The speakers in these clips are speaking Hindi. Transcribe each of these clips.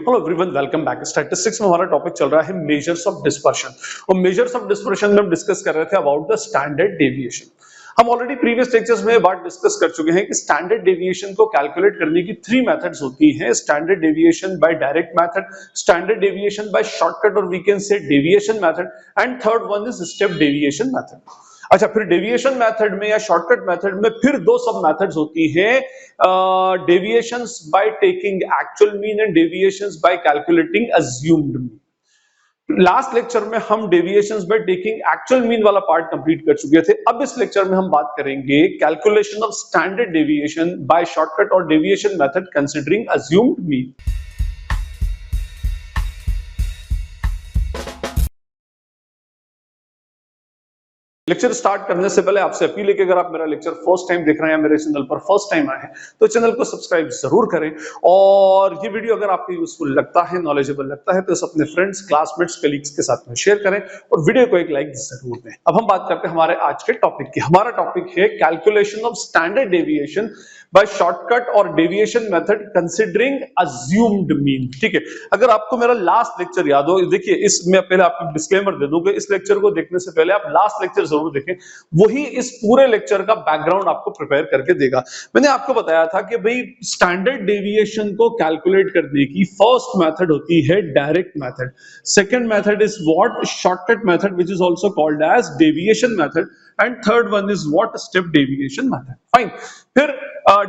Hello everyone, welcome back. Statistics में हमारा टॉपिक चल रहा है मेजर्स ऑफ डिस्पर्शन। और मेजर्स ऑफ डिस्पर्शन में हम डिस्कस कर रहे थे अबाउट द स्टैंडर्ड डेविएशन। हम ऑलरेडी प्रीवियस लेक्चर्स में बात डिस्कस कर चुके हैं कि स्टैंडर्ड डेविएशन को कैलकुलेट करने की 3 मेथड्स होती हैं। Standard deviation by direct method, standard deviation by shortcut और we can say deviation method, and third one is step deviation method. अच्छा, फिर डेविएशन मेथड में या शॉर्टकट मेथड में फिर दो सब मेथड्स होती हैं, deviations by taking actual mean and deviations bye calculating assumed mean. Last lecture में हम deviations by taking actual mean वाला पार्ट कंप्लीट कर चुके थे। अब इस लेक्चर में हम बात करेंगे calculation of standard deviation by shortcut और deviation method considering assumed mean. Lecture start करने से पहले आपसे अपील है कि अगर आप मेरा लेक्चर फर्स्ट टाइम देख रहे हैं, मेरे चैनल पर फर्स्ट टाइम आए हैं, तो चैनल को सब्सक्राइब जरूर करें। और ये वीडियो अगर आपको यूजफुल लगता है, नॉलेजेबल लगता है, तो इसे अपने फ्रेंड्स, क्लासमेट्स, कलीग्स के साथ में शेयर करें और वीडियो को एक लाइक जरूर दें। अब हम बात करते हैं हमारे आज के टॉपिक की। हमारा टॉपिक है calculation of standard deviation by shortcut और deviation method considering assumed mean. ठीक है, अगर आपको मेरा लास्ट लेक्चर याद हो, देखिए इसमें पहले आपको डिस्क्लेमर दे दूं कि इस लेक्चर को देखने से पहले आप लास्ट लेक्चर जरूर देखें, वही इस पूरे लेक्चर का बैकग्राउंड आपको प्रिपेयर करके देगा। मैंने आपको बताया था कि भाई स्टैंडर्ड डेविएशन को कैलकुलेट करने की फर्स्ट मेथड होती है direct method, second method is what shortcut method which is also called as deviation method, and third one is what step deviation method. Fine. फिर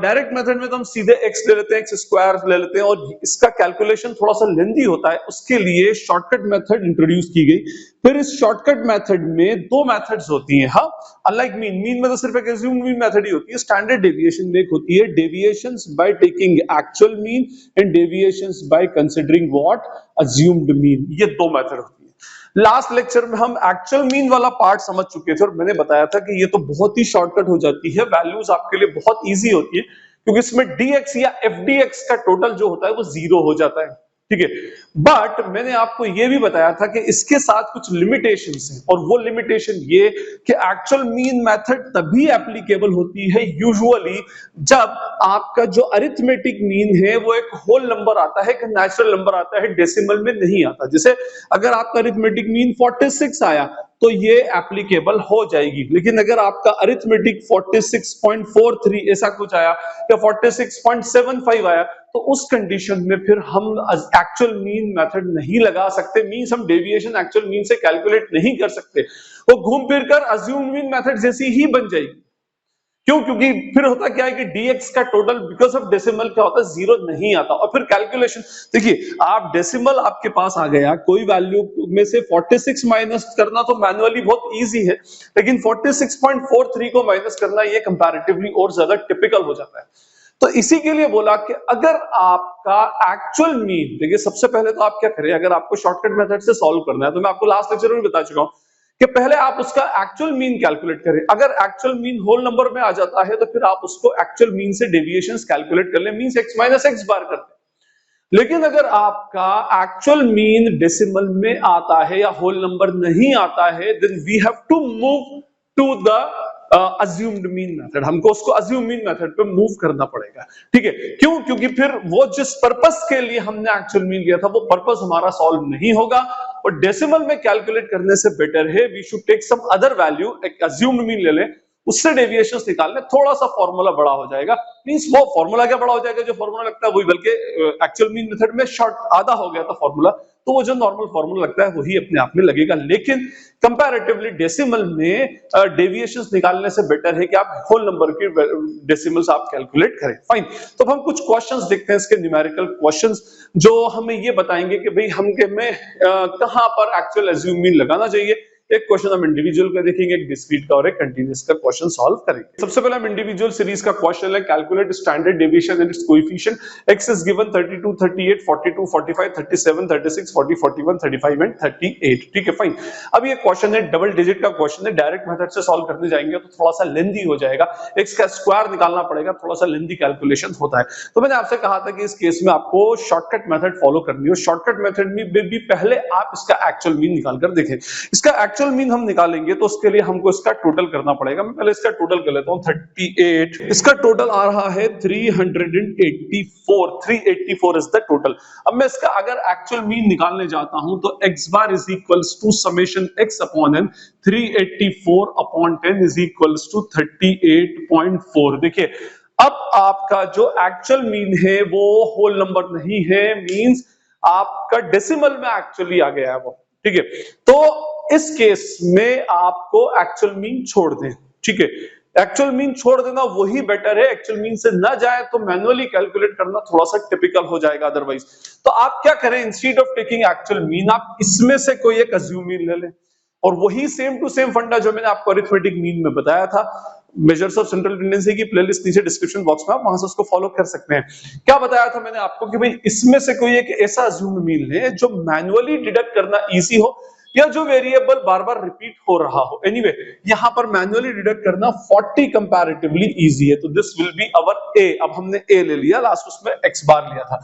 डायरेक्ट मेथड में तो हम सीधे x ले लेते हैं, x स्क्वायर ले लेते हैं, और इसका कैलकुलेशन थोड़ा सा लेंथी होता है, उसके लिए शॉर्टकट मेथड इंट्रोड्यूस की गई। फिर इस शॉर्टकट मेथड में दो मेथड्स होती हैं, हाँ, अनलाइक मीन में तो सिर्फ एक अज्यूम्ड मीन मेथड ही होती है। स्टैंडर्ड डेविएशन में एक होती है deviations by taking actual mean and deviations by considering what assumed mean. ये दो मेथड होती है। लास्ट लेक्चर में हम एक्चुअल मीन वाला पार्ट समझ चुके थे और मैंने बताया था कि ये तो बहुत ही शॉर्टकट हो जाती है, वैल्यूज आपके लिए बहुत इजी होती है, क्योंकि इसमें dx या fdx का टोटल जो होता है वो 0 हो जाता है। ठीक है, बट मैंने आपको ये भी बताया था कि इसके साथ कुछ लिमिटेशंस हैं, और वो लिमिटेशन ये कि एक्चुअल मीन मेथड तभी एप्लीकेबल होती है यूजुअली जब आपका जो अरिथमेटिक मीन है वो एक होल नंबर आता है, एक नेचुरल नंबर आता है, डेसिमल में नहीं आता। जैसे अगर आपका अरिथमेटिक मीन 46 आया तो ये एप्लीकेबल हो जाएगी, लेकिन अगर आपका अरिथमेटिक 46.43 ऐसा कुछ आया या 46.75 आया तो उस कंडीशन में फिर हम एक्चुअल मीन मेथड नहीं लगा सकते, मींस हम डेविएशन एक्चुअल मीन से कैलकुलेट नहीं कर सकते, वो घूम फिर कर अज्यूम्ड मीन मेथड जैसी ही बन जाएगी। क्यों? क्योंकि फिर होता क्या है कि dx का टोटल बिकॉज ऑफ डेसिमल क्या होता है, 0 नहीं आता। और फिर कैलकुलेशन देखिए, आप डेसिमल आपके पास आ गया, कोई वैल्यू में से 46 माइनस करना तो मैन्युअली बहुत इजी है, लेकिन 46.43 को माइनस करना ये कंपैरेटिवली और ज्यादा टिपिकल हो जाता है। तो इसी के लिए बोला कि अगर आपका एक्चुअल मीन, देखिए सबसे पहले तो आप क्या करें, अगर आपको शॉर्टकट मेथड से सॉल्व करना है, तो मैं आपको लास्ट लेक्चर में बता चुका हूं कि पहले आप उसका एक्चुअल मीन कैलकुलेट करें। अगर एक्चुअल मीन होल नंबर में आ जाता है तो फिर आप उसको एक्चुअल मीन से डेविएशंस कैलकुलेट कर लें, मींस x माइनस x बार करते हैं। लेकिन अगर आपका एक्चुअल मीन डेसिमल में आता है या होल नंबर नहीं आता है, then we have to move to the assumed mean method, हमको उसको अज्यूम मीन मेथड पे मूव करना पड़ेगा। ठीक है, क्यों? क्योंकि फिर वो जिस पर्पस के लिए हमने एक्चुअल मीन लिया था वो पर्पस हमारा सॉल्व नहीं होगा, और डेसिमल में कैलकुलेट करने से बेटर है we should take some other value, एक अज्यूम्ड मीन ले लें, उससे डेविएशंस निकालने थोड़ा सा फॉर्मूला बड़ा हो जाएगा। मींस वो फॉर्मूला क्या बड़ा हो जाएगा, जो फॉर्मूला लगता है वही, बल्कि एक्चुअल मीन मेथड में शॉर्ट आधा हो गया था फॉर्मूला, तो वो जो नॉर्मल फॉर्मूला लगता है वही अपने आप में लगेगा। लेकिन कंपैरेटिवली डेसिमल में डेविएशंस निकालने से बेटर है कि आप होल नंबर की डेसिमल्स आप कैलकुलेट करें। फाइन, तो हम कुछ क्वेश्चंस देखते हैं, इसके न्यूमेरिकल क्वेश्चंस, जो हमें ये बताएंगे कि भाई हम कहां पर एक्चुअल अज्यूम मीन लगाना चाहिए। एक क्वेश्चन हम इंडिविजुअल का देखेंगे, एक डिस्क्रीट का और एक कंटीन्यूअस का क्वेश्चन सॉल्व करेंगे। सबसे पहले हम इंडिविजुअल सीरीज का क्वेश्चन है, calculate standard deviation and it's coefficient. x is given 32, 38, 42, 45, 37, 36, 40, 41, 35 and 38। ठीक है, फाइन। अब ये क्वेश्चन है डबल डिजिट का क्वेश्चन है, डायरेक्ट मेथड से सॉल्व करने जाएंगे तो थोड़ा सा लेंथी हो जाएगा, x का स्क्वायर निकालना पड़ेगा, थोड़ा सा लेंथी कैलकुलेशन होता है। तो मैंने आपसे कहा था कि इस केस में आपको शॉर्टकट मेथड फॉलो करनी है। शॉर्टकट मेथड में भी पहले आप इसका एक्चुअल मीन निकाल कर देखें। इसका एक्चुअल मीन हम निकालेंगे तो उसके लिए हमको इसका टोटल करना पड़ेगा। मैं पहले इसका टोटल कर लेता हूं। 38, इसका टोटल आ रहा है 384। 384 इज द टोटल। अब मैं इसका अगर एक्चुअल मीन निकालने जाता हूं तो x bar is equals to summation x upon n। 384 upon 10 is equals to 38.4। देखिए अब आपका जो एक्चुअल मीन है वो होल नंबर नहीं है, मींस आपका डेसिमल में एक्चुअली आ गया है वो, ठीक है। तो इस केस में आपको एक्चुअल मीन छोड़ दें, ठीक है। एक्चुअल मीन छोड़ देना वही बेटर है। एक्चुअल मीन से ना जाए तो मैनुअली कैलकुलेट करना थोड़ा सा टिपिकल हो जाएगा अदरवाइज। तो आप क्या करें, instead of taking actual mean आप इसमें से कोई एक अज्यूम मीन ले लें और वही सेम टू सेम फंडा जो मैंने आपको अरिथमेटिक मीन में बताया था, मेजर्स ऑफ सेंट्रल टेंडेंसी की प्लेलिस्ट नीचे डिस्क्रिप्शन बॉक्स में, आप वहां से उसको फॉलो कर सकते हैं। क्या बताया था मैंने आपको कि भाई इसमें से कोई एक ऐसा अज्यूम मीन ले जो मैनुअली डिडक्ट करना इजी हो या जो वेरिएबल बार बार रिपीट हो रहा हो। एनीवे यहां पर मैनुअली डिडक्ट करना 40 कंपैरेटिवली इजी है, तो दिस विल बी अवर ए। अब हमने ए ले लिया, लास्ट उसमें एक्स बार लिया था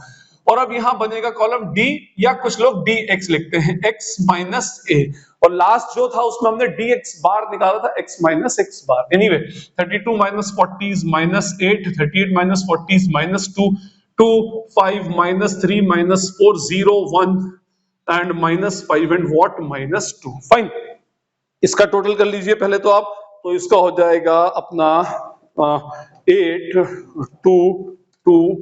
और अब यहां बनेगा कॉलम डी, या कुछ लोग डी एक्स लिखते हैं, एक्स माइनस ए, और लास्ट जो था उसमें हमने डी एक्स बार निकाला था, x minus x bar. Anyway 32 minus 40 minus 8, 38 minus 40 minus 2, 2 5 minus 3 minus 4 0 1 and minus 5 and what minus 2। Fine, इसका टोटल कर लीजिए पहले तो आप, तो इसका हो जाएगा अपना 8 2 2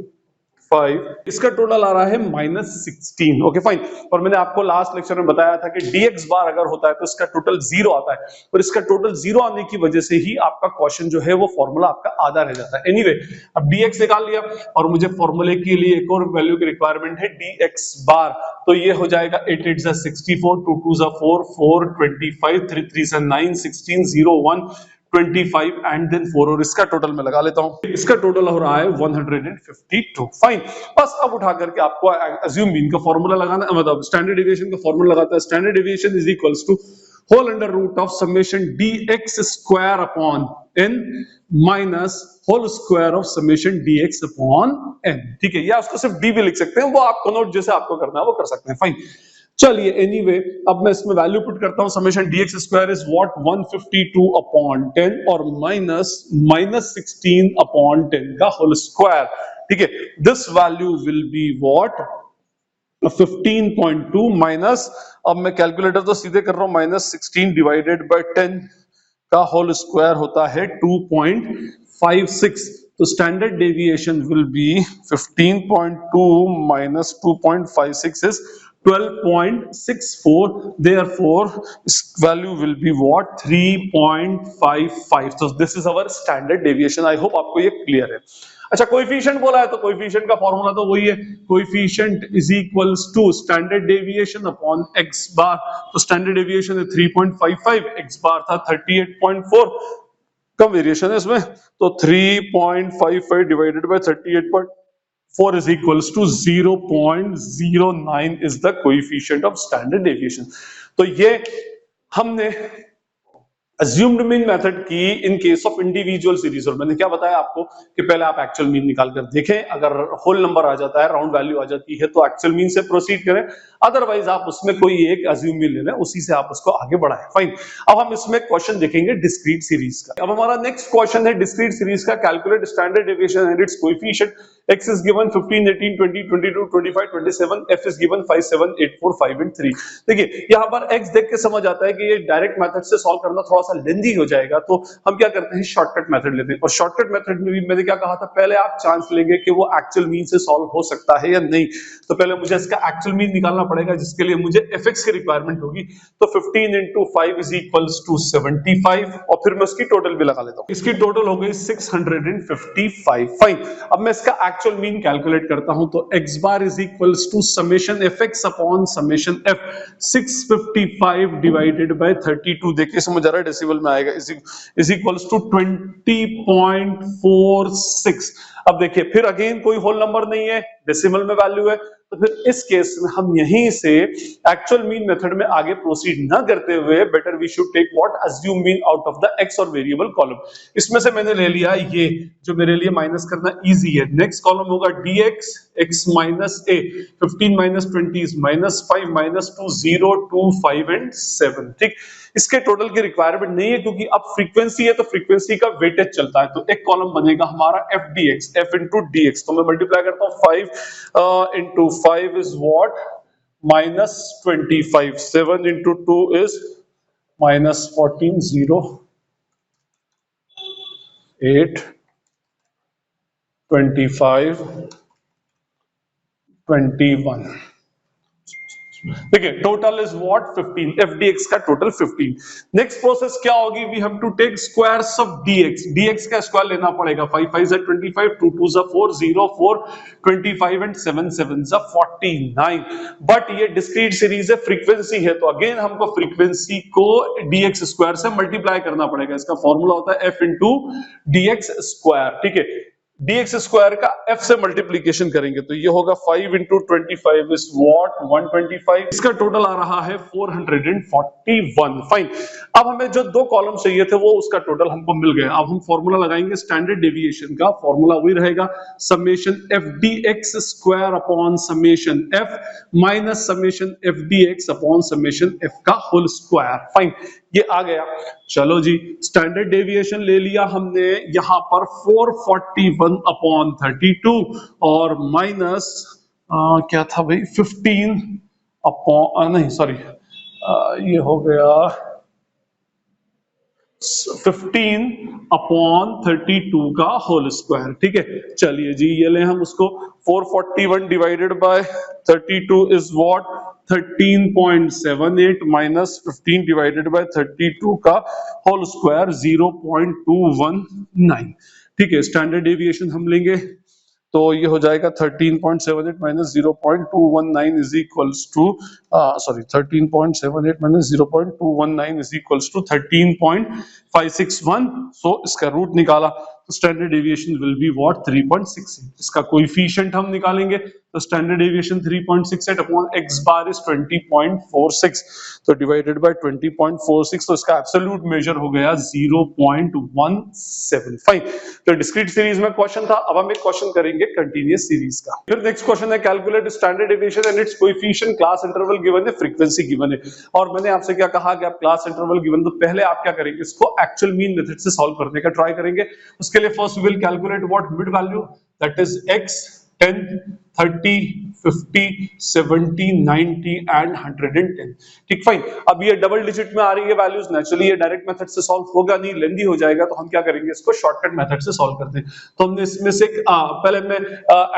5, इसका टोटल आ रहा है -16। Okay fine. और मैंने आपको लास्ट लेक्चर में बताया था कि dx बार अगर होता है तो इसका टोटल 0 आता है, और इसका टोटल 0 आने की वजह से ही आपका क्वेश्चन जो है वो फॉर्मूला आपका आधा रह जाता है। एनीवे अब dx निकाल लिया और मुझे फॉर्मूले के लिए एक और वैल्यू की रिक्वायरमेंट है dx बार, तो ये हो जाएगा 8 8 64, 2 2 4 4 25, 3 3 9 16 0 1 25 एंड देन 4, और इसका टोटल मैं लगा लेता हूं। इसका टोटल हो रहा है 152। फाइन, बस अब उठा करके आपको अज्यूम मीन का फॉर्मूला लगाना, मतलब स्टैंडर्ड डेविएशन का फॉर्मूला लगाता है। Standard deviation is equals to whole under root of summation dx square upon n minus whole square of summation dx upon n, ठीक है। या उसको सिर्फ d भी लिख सकते हैं, वो आपको नोट जैसे आपको करना है वो कर सकते हैं। फाइन, चलिए एनीवे अब मैं इसमें वैल्यू पुट करता हूं। Summation dx square is what 152 upon 10 और माइनस 16 अपॉन 10 का होल स्क्वायर, ठीक है। This value will be what 15.2 minus, अब मैं कैलकुलेटर तो सीधे कर रहा हूं, -16 डिवाइडेड बाय 10 का होल स्क्वायर होता है 2.56। तो standard deviation will B 15.2 minus 2.56 is 12.64. Therefore, value will be what 3.55. So this is our standard deviation. I hope आपको ये क्लियर है। अच्छा, कोएफिशिएंट बोला है तो कोएफिशिएंट का फॉर्मूला तो वही है, coefficient is equals to standard deviation upon X bar. तो स्टैंडर्ड डेविएशन है 3.55, एक्स बार था 38.4, कम वेरिएशन है इसमें, तो 3.55 divided by 38.4 is equals to 0.09 is the coefficient of standard deviation। तो ये हमने अज्यूम्ड मीन मेथड की in case of individual series. और मैंने क्या बताया आपको कि पहले आप एक्चुअल मीन निकाल कर देखें, अगर होल नंबर आ जाता है, राउंड वैल्यू आ जाती है तो एक्चुअल मीन से प्रोसीड करें, अदरवाइज आप उसमें कोई एक अज्यूम मीन ले लें, उसी से आप उसको आगे बढ़ाएं। फाइन, अब हम इसमें क्वेश्चन देखेंगे डिस्क्रीट सीरीज का। अब हमारा नेक्स्ट क्वेश्चन है डिस्क्रीट सीरीज का। Calculate standard deviation and it's coefficient. x is given 15 18 20 22 25 27, f is given 5 7 8 4 5 and 3। देखिए यहां पर x देख के समझ आता है कि ये डायरेक्ट मेथड से सॉल्व करना थोड़ा सा लेंदी हो जाएगा, तो हम क्या करते हैं, शॉर्टकट मेथड लेते हैं। और शॉर्टकट मेथड में भी मैंने क्या कहा था, पहले आप चांस लेंगे कि वो एक्चुअल मीन से सॉल्व हो सकता है या नहीं। तो पहले मुझे इसका एक्चुअल मीन निकालना पड़ेगा, जिसके लिए मुझे fx की रिक्वायरमेंट होगी। तो 15 into 5 is equals to 75, और फिर मैं उसकी टोटल भी लगा लेता हूं। इसकी टोटल हो गई 655। फाइन, अब मैं इसका एक्चुअल मीन कैलकुलेट करता हूं, तो x bar is equals to summation fx upon summation f। 655 divided by 32, देखिए समझ आ रहा है, डेसिमल में आएगा, इज इक्वल्स टू 20.46। अब देखिए फिर अगेन कोई होल नंबर नहीं है, डेसिमल में वैल्यू है, तो फिर इस केस में हम यहीं से एक्चुअल मीन मेथड में आगे प्रोसीड ना करते हुए better we should take what assume mean out of the X और वेरिएबल कॉलम। इसमें से मैंने ले लिया ये जो मेरे लिए माइनस करना इजी है। नेक्स्ट कॉलम होगा dx x minus a, 15 minus 20 minus 5 minus 2 0 2 5 and 7, ठीक। इसके टोटल की रिक्वायरमेंट नहीं है, क्योंकि अब फ्रीक्वेंसी है तो फ्रीक्वेंसी का वेटेज चलता है। तो एक कॉलम बनेगा हमारा F D X, F into D X. तो मैं मल्टीप्लाई करता हूँ 5 into 5 is what -25, 7 into 2 is -14, 0 8 25 21। देखिए total is what 15, F D X का टोटल 15। नेक्स्ट प्रोसेस क्या होगी, we have to take squares of dx। dx का स्क्वायर लेना पड़ेगा, 5 5 is 25, 2 2 is 4, 0 4 25 and 7 7 is 49। But ये डिस्क्रीट सीरीज है, फ्रीक्वेंसी है, तो अगेन हमको फ्रीक्वेंसी को dx स्क्वायर से मल्टीप्लाई करना पड़ेगा। इसका फॉर्मूला होता है f इंटू dx स्क्वायर, ठीक है। dx स्क्वायर का f से मल्टीप्लीकेशन करेंगे तो ये होगा 5 इंटू 25 इज व्हाट 125। इसका टोटल आ रहा है 441। फाइन। अब हमें जो दो कॉलम चाहिए थे वो उसका टोटल हमको मिल गया। अब हम फॉर्मूला लगाएंगे स्टैंडर्ड डेविएशन का। फॉर्मूला वही रहेगा, summation F D X square upon summation F minus summation F D X upon summation F का होल स्क्वायर। फाइन, ये आ गया। चलो जी, स्टैंडर्ड डेविएशन ले लिया हमने यहां पर 441 अपॉन 32 और माइनस क्या था भाई 15 अपॉन नहीं सॉरी ये हो गया 15 अपॉन 32 का होल स्क्वायर, ठीक है। चलिए जी, ये ले हम उसको 441 divided by 32 is what 13.78 minus 15 divided by 32 का होल स्क्वायर 0.219, ठीक है। स्टैंडर्ड डेविएशन हम लेंगे तो ये हो जाएगा 13.78 minus 0.219 is equals to 13.78 minus 0.219 is equals to 13.561। So इसका रूट निकाला तो standard deviation will be what 3.68। इसका कोएफिशिएंट हम निकालेंगे तो standard deviation 3.68 upon x bar is 20.46, तो डिवाइडेड बाय 20.46, तो इसका एब्सोल्यूट मेजर हो गया 0.175। तो डिस्क्रीट सीरीज में क्वेश्चन था। अब हम एक क्वेश्चन करेंगे कंटीन्यूअस सीरीज का। फिर नेक्स्ट क्वेश्चन है calculate standard deviation and it's coefficient, class interval given है, फ्रीक्वेंसी गिवन है। और मैंने आपसे क्या कहा कि आप क्लास इंटरवल गिवन, तो पहले आप क्या करेंगे, इसको एक्चुअल मीन मेथड से सॉल्व करने का ट्राई करेंगे। उसके लिए first we will calculate what mid value, that is x 10 30 50 70 90 and 110, ठीक। फाइन। अब ये डबल डिजिट में आ रही है वैल्यूज, नेचुरली ये डायरेक्ट मेथड से सॉल्व होगा नहीं, लेंदी हो जाएगा, तो हम क्या करेंगे, इसको शॉर्टकट मेथड से सॉल्व करते हैं। तो हमने इसमें से पहले मैं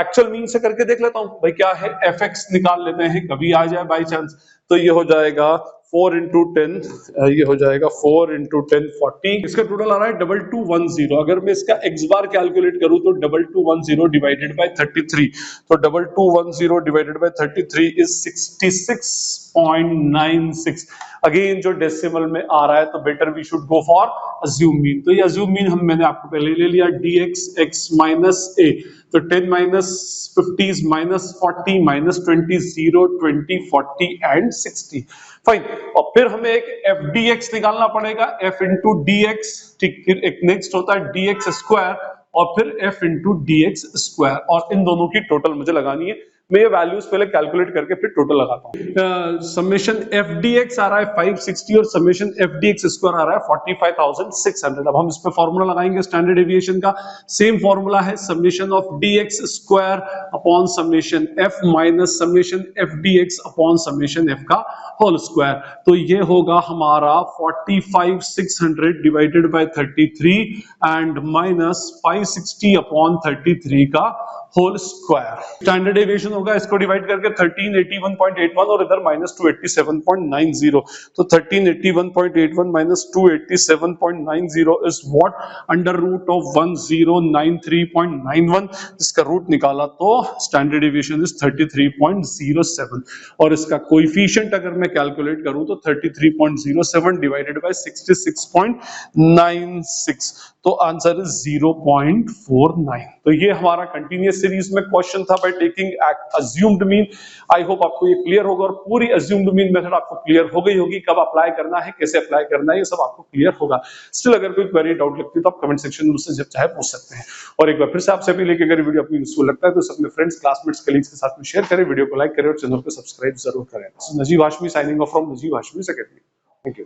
एक्चुअल मीन से करके देख लेता हूं भाई, क्या है fx निकाल लेते हैं, कभी आ जाए बाई चांस। तो ये हो जाएगा 4 इंटू 10, ये हो जाएगा 4 इंटू 10 40। इसका टोटल आ रहा है 2210। अगर मैं इसका x बार कैलकुलेट करूं तो 2210 डिवाइडेड बाय 33, तो 2210 डिवाइडेड बाय 33 इज 66.96। अगेन जो डेसिमल में आ रहा है तो better we should go for assume mean. तो ये अज्यूम मीन हम मैंने आपको पहले ले लिया, dx x माइनस a, तो 10 minus 50 minus 40 minus 20 0 20 40 and 60। Fine. और फिर हमें एक एफ डी एक्स निकालना पड़ेगा, एफ इंटू डी एक्स, ठीक। फिर एक नेक्स्ट होता है डी एक्स स्क्वायर और फिर F into D X square, और इन दोनों की टोटल मुझे लगानी है। मैं ये वैल्यूज पहले कैलकुलेट करके फिर टोटल लगाता हूँ। समेशन एफ डी एक्स आ रहा है 560 और summation F D X square आ रहा है 45,600। अब हम इस पे फॉर्मूला लगाएंगे स्टैंडर्ड डेविएशन का। सेम फॉर्मूला है summation of D X square upon summation F minus summation F D X upon summation F का होल स्क्वायर। तो ये होगा हमारा 45,600 divided by 33 and minus 560 upon 33 का होल स्क्वायर। स्टैंडर्ड डेविएशन होगा, इसको डिवाइड करके 1381.81 और इधर माइनस 287.90, तो 1381.81 minus 287.90 is what under root of 1093.91। इसका रूट निकाला तो स्टैंडर्ड डेविएशन इज 33.07 और इसका कोएफिशिएंट अगर मैं कैलकुलेट करूं तो 33.07 डिवाइडेड बाय 66.96, तो आंसर इज 0.49। तो ये हमारा कंटीन्यूअस सीरीज में क्वेश्चन था by taking assumed mean. I hope आपको ये क्लियर होगा और पूरी अज्यूम्ड मीन मेथड आपको क्लियर हो गई होगी, कब अप्लाई करना है, कैसे अप्लाई करना है, ये सब आपको क्लियर होगा। स्टिल अगर कोई क्वेरी डाउट लगती है तो आप कमेंट सेक्शन में मुझसे जब चाहे पूछ सकते हैं। और एक बार फिर से आपसे अपील है कि अगर वीडियो आपको यूजफुल लगता है तो अपने फ्रेंड्स, क्लासमेट्स, कलीग्स के साथ में शेयर करें, वीडियो को लाइक करें और चैनल को सब्सक्राइब जरूर करें। Najeeb Hashmi signing off from Najeeb Hashmi academy. Thank you.